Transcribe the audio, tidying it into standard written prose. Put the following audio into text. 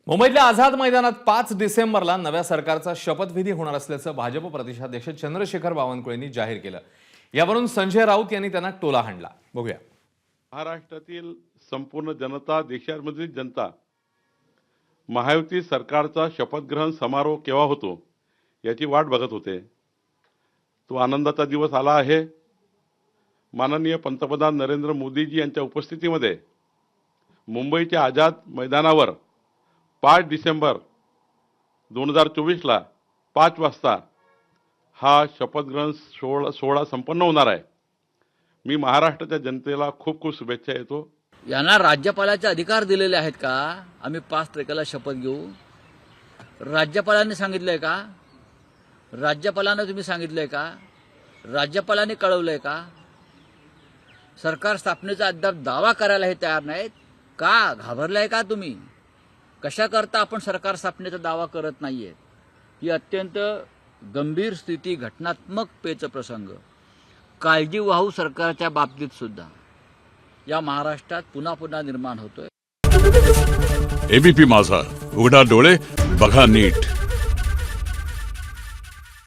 मुंबईतल्या आझाद मैदानात 5 डिसेंबरला नव्या सरकारचा शपथविधी होणार असल्याचं भाजप प्रदेशाध्यक्ष चंद्रशेखर बावनकुळेंनी जाहीर केलं। यावरून संजय राऊत यांनी त्यांना टोला हाणला। बघूया। महाराष्ट्रातील संपूर्ण जनता, देशामधील जनता महायुती सरकारचा शपथग्रहण समारोह केव्हा होतो याची वाट बघत होते। तो आनंदाचा दिवस आला आहे। माननीय पंतप्रधान नरेंद्र मोदीजी यांच्या उपस्थितीमध्ये मुंबईच्या आझाद मैदानावर 5 डिसेंबर 2024 ला 5 वाजता हा शपथग्रहण सोहळा संपन्न होणार आहे। मी महाराष्ट्राच्या जनतेला खूप खूप शुभेच्छा देतो। यांना राज्यपालाचे अधिकार दिलेले आहेत का? आम्ही 5 तारखेला शपथ घेऊ। राज्यपालांनी सांगितलंय का? राज्यपालांना तुम्ही सांगितलंय का? राज्यपालांनी कळवलंय का? सरकार स्थापनेचा अद्याप दावा करायला हे तयार नाहीत का? घाबरलाय का तुम्ही? कशा करता आपण सरकार स्थापनेचा दावा करत नाहीये? ही अत्यंत गंभीर स्थिती, घटनात्मक पेचप्रसंग, काळजीवाहू सरकारच्या बाबतीत सुद्धा या महाराष्ट्रात पुन्हा पुन्हा निर्माण होतोय। एबीपी माझा, उघडा डोळे बघा नीट।